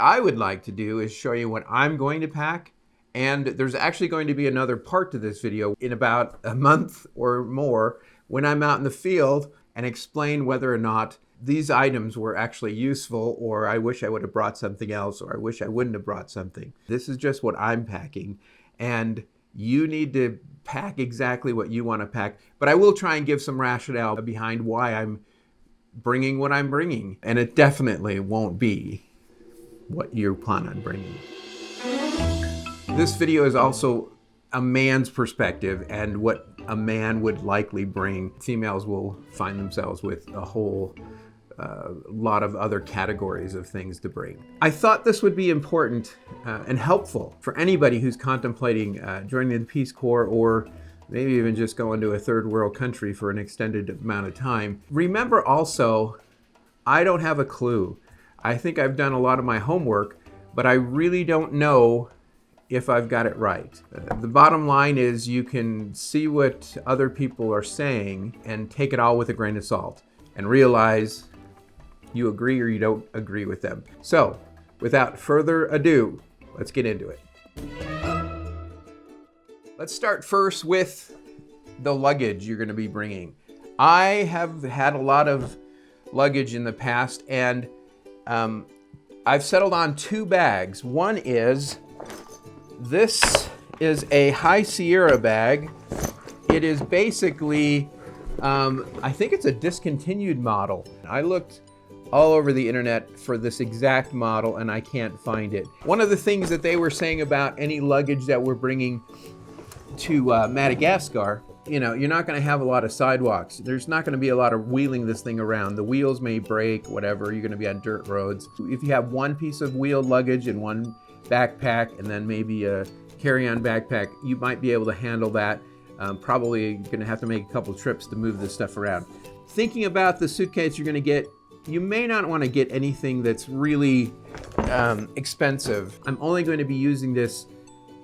I would like to do is show you what I'm going to pack. And there's actually going to be another part to this video in about a month or more when I'm out in the field and explain whether or not these items were actually useful, or I wish I would have brought something else, or I wish I wouldn't have brought something. This is just what I'm packing, and you need to pack exactly what you want to pack. But I will try and give some rationale behind why I'm bringing what I'm bringing, and it definitely won't be what you plan on bringing. This video is also a man's perspective and what a man would likely bring. Females will find themselves with a whole lot of other categories of things to bring. I thought this would be important and helpful for anybody who's contemplating joining the Peace Corps, or maybe even just going to a third world country for an extended amount of time. Remember also, I don't have a clue. I think I've done a lot of my homework, but I really don't know if I've got it right. The bottom line is you can see what other people are saying and take it all with a grain of salt and realize you agree or you don't agree with them. So, without further ado, let's get into it. Let's start first with the luggage you're going to be bringing. I have had a lot of luggage in the past, and I've settled on two bags. One is, this is a High Sierra bag. It is basically, I think it's a discontinued model. I looked all over the internet for this exact model and I can't find it. One of the things that they were saying about any luggage that we're bringing to Madagascar, you know, you're not going to have a lot of sidewalks. There's not going to be a lot of wheeling this thing around. The wheels may break, whatever. You're going to be on dirt roads. If you have one piece of wheeled luggage and one backpack and then maybe a carry-on backpack, you might be able to handle that. Probably going to have to make a couple trips to move this stuff around. Thinking about the suitcase you're going to get, you may not want to get anything that's really expensive. I'm only going to be using this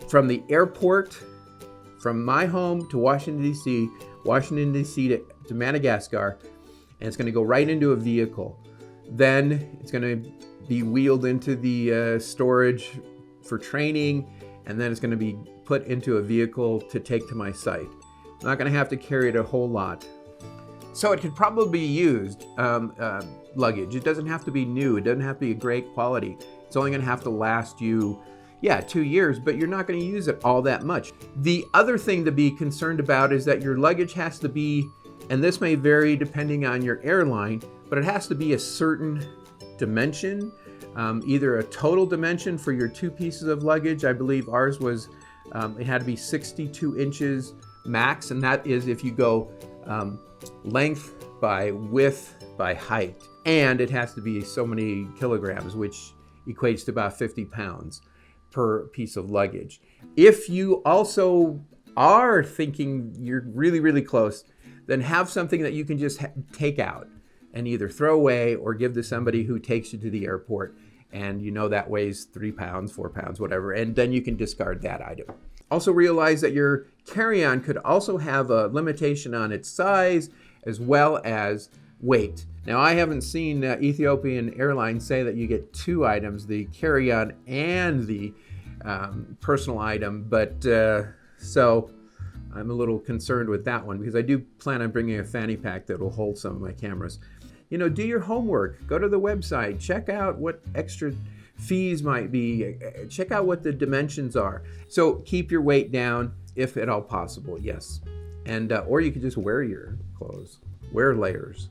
from the airport, from my home to Washington, D.C., Washington, D.C. to Madagascar, and it's going to go right into a vehicle. Then it's going to be wheeled into the storage for training, and then it's going to be put into a vehicle to take to my site. I'm not going to have to carry it a whole lot. So it could probably be used luggage. It doesn't have to be new. It doesn't have to be a great quality. It's only going to have to last you, 2 years, but you're not going to use it all that much. The other thing to be concerned about is that your luggage has to be, and this may vary depending on your airline, but it has to be a certain dimension, either a total dimension for your two pieces of luggage. I believe ours was, it had to be 62 inches max, and that is if you go length by width by height. And it has to be so many kilograms, which equates to about 50 pounds per piece of luggage. If you also are thinking you're really, really close, then have something that you can just take out and either throw away or give to somebody who takes you to the airport, and you know that weighs 3 pounds, 4 pounds, whatever, and then you can discard that item. Also realize that your carry-on could also have a limitation on its size as well as weight. Now, I haven't seen Ethiopian Airlines say that you get two items, the carry-on and the personal item, but so I'm a little concerned with that one because I do plan on bringing a fanny pack that will hold some of my cameras. You know, do your homework. Go to the website. Check out what extra fees might be. Check out what the dimensions are. So keep your weight down if at all possible, yes. And or you could just wear your clothes. Wear layers.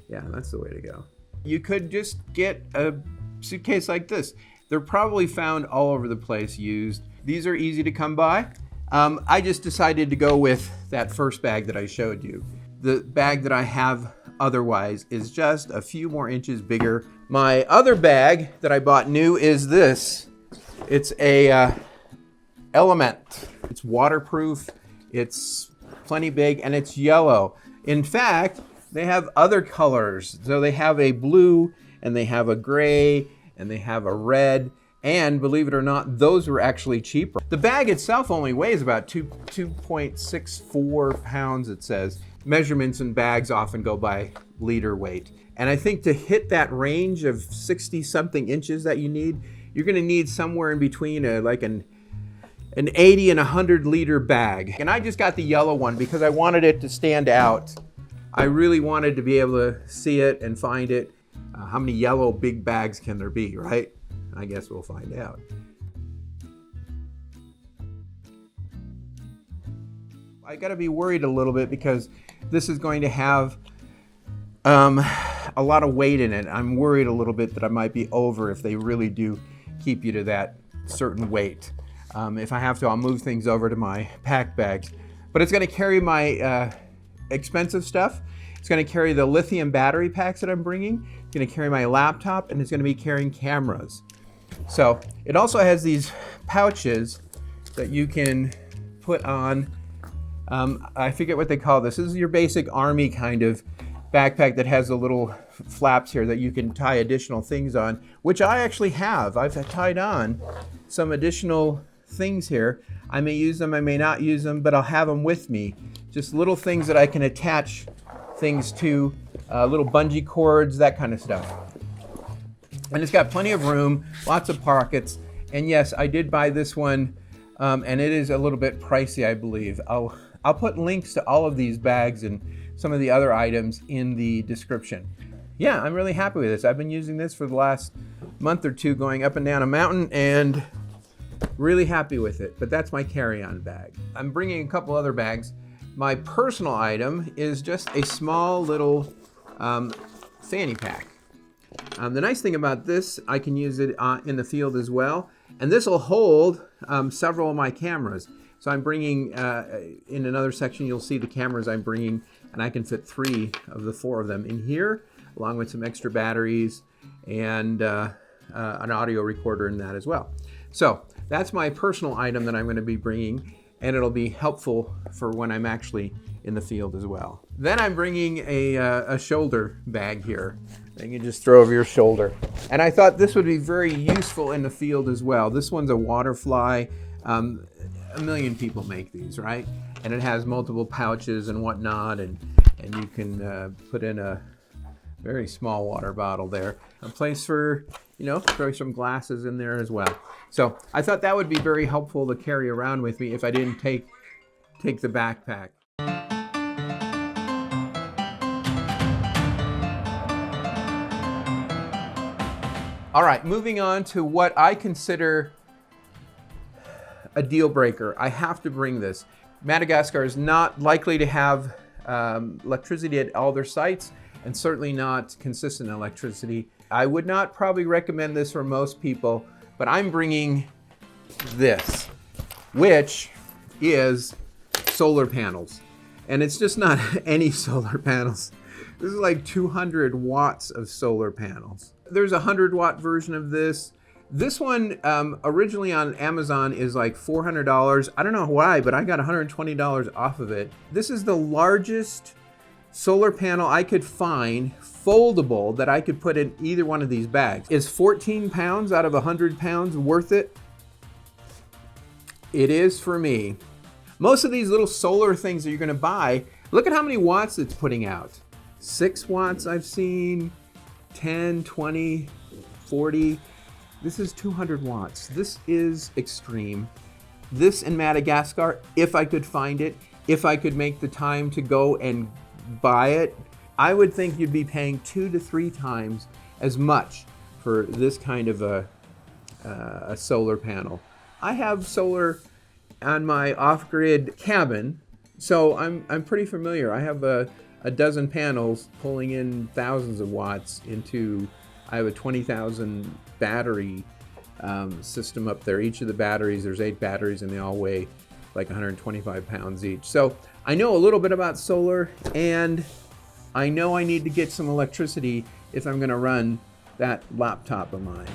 Yeah, that's the way to go. You could just get a suitcase like this. They're probably found all over the place used. These are easy to come by. I just decided to go with that first bag that I showed you. The bag that I have otherwise is just a few more inches bigger. My other bag that I bought new is this. It's a Element. It's waterproof, it's plenty big, and it's yellow. In fact, they have other colors. So they have a blue, and they have a gray, and they have a red, and believe it or not, those were actually cheaper. The bag itself only weighs about 2.64 pounds, it says. Measurements in bags often go by liter weight. And I think to hit that range of 60-something inches that you need, you're gonna need somewhere in between like an 80 and 100 liter bag. And I just got the yellow one because I wanted it to stand out. I really wanted to be able to see it and find it. How many yellow big bags can there be, right? I guess we'll find out. I gotta be worried a little bit because this is going to have a lot of weight in it. I'm worried a little bit that I might be over if they really do keep you to that certain weight. If I have to, I'll move things over to my pack bags. But it's gonna carry my expensive stuff. It's gonna carry the lithium battery packs that I'm bringing. It's gonna carry my laptop, and it's gonna be carrying cameras. So it also has these pouches that you can put on. I forget what they call this. This is your basic army kind of backpack that has the little flaps here that you can tie additional things on, which I actually have. I've tied on some additional things here. I may use them, I may not use them, but I'll have them with me. Just little things that I can attach things to, little bungee cords, that kind of stuff. And it's got plenty of room, lots of pockets. And yes, I did buy this one, and it is a little bit pricey, I believe. I'll put links to all of these bags and some of the other items in the description. Yeah, I'm really happy with this. I've been using this for the last month or two going up and down a mountain, and really happy with it. But that's my carry-on bag. I'm bringing a couple other bags. My personal item is just a small little fanny pack. The nice thing about this, I can use it in the field as well. And this will hold several of my cameras. So I'm bringing, in another section, you'll see the cameras I'm bringing, and I can fit 3 of the 4 of them in here, along with some extra batteries and an audio recorder in that as well. So that's my personal item that I'm going to be bringing, and it'll be helpful for when I'm actually in the field as well. Then I'm bringing a shoulder bag here that you can just throw over your shoulder. And I thought this would be very useful in the field as well. This one's a water fly. A million people make these, right? And it has multiple pouches and whatnot, and you can put in a very small water bottle there. A place for, throw some glasses in there as well. So I thought that would be very helpful to carry around with me if I didn't take the backpack. All right, moving on to what I consider a deal breaker. I have to bring this. Madagascar is not likely to have electricity at all their sites, and certainly not consistent electricity. I would not probably recommend this for most people, but I'm bringing this, which is solar panels. And it's just not any solar panels. This is like 200 watts of solar panels. There's a 100-watt version of this. This one originally on Amazon is like $400. I don't know why, but I got $120 off of it. This is the largest solar panel I could find, foldable, that I could put in either one of these bags. Is 14 pounds out of 100 pounds worth it? It is for me. Most of these little solar things that you're gonna buy, look at how many watts it's putting out. 6 watts I've seen, 10, 20, 40. This is 200 watts. This is extreme. This in Madagascar, if I could find it, if I could make the time to go and buy it, I would think you'd be paying 2 to 3 times as much for this kind of a solar panel. I have solar on my off-grid cabin, so I'm pretty familiar. I have a dozen panels pulling in thousands of watts into, I have a 20,000 battery system up there. Each of the batteries, there's 8 batteries, and they all weigh like 125 pounds each. So I know a little bit about solar, and I know I need to get some electricity if I'm gonna run that laptop of mine.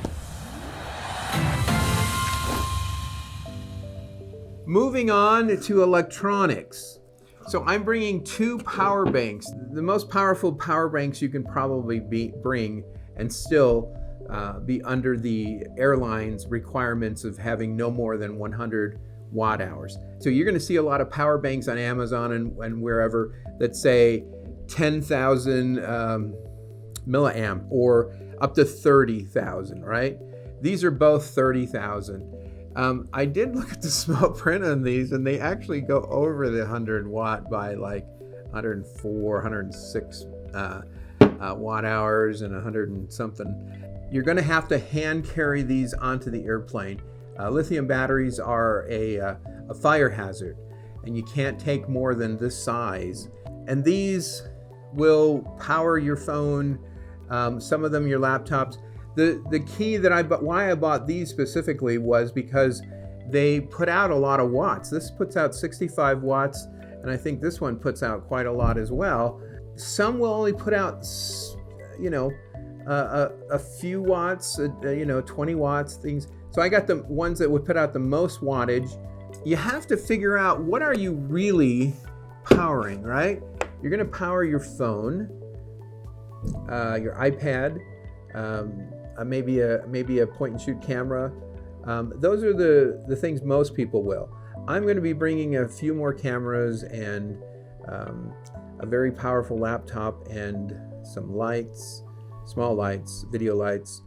Moving on to electronics. So I'm bringing 2 power banks, the most powerful power banks you can probably bring and still be under the airline's requirements of having no more than 100 watt hours. So you're gonna see a lot of power banks on Amazon and wherever that say 10,000 milliamp or up to 30,000, right? These are both 30,000. I did look at the small print on these, and they actually go over the 100 watt by like 104, 106 watt hours and 100 and something. You're going to have to hand carry these onto the airplane. Lithium batteries are a fire hazard, and you can't take more than this size. And these will power your phone, some of them your laptops. The key that why I bought these specifically was because they put out a lot of watts. This puts out 65 watts, and I think this one puts out quite a lot as well. Some will only put out, a few watts, 20 watts, things. So I got the ones that would put out the most wattage. You have to figure out, what are you really powering, right? You're gonna power your phone, your iPad, maybe a point and shoot camera. Those are the things most people will. I'm going to be bringing a few more cameras and a very powerful laptop and some lights, small lights, video lights.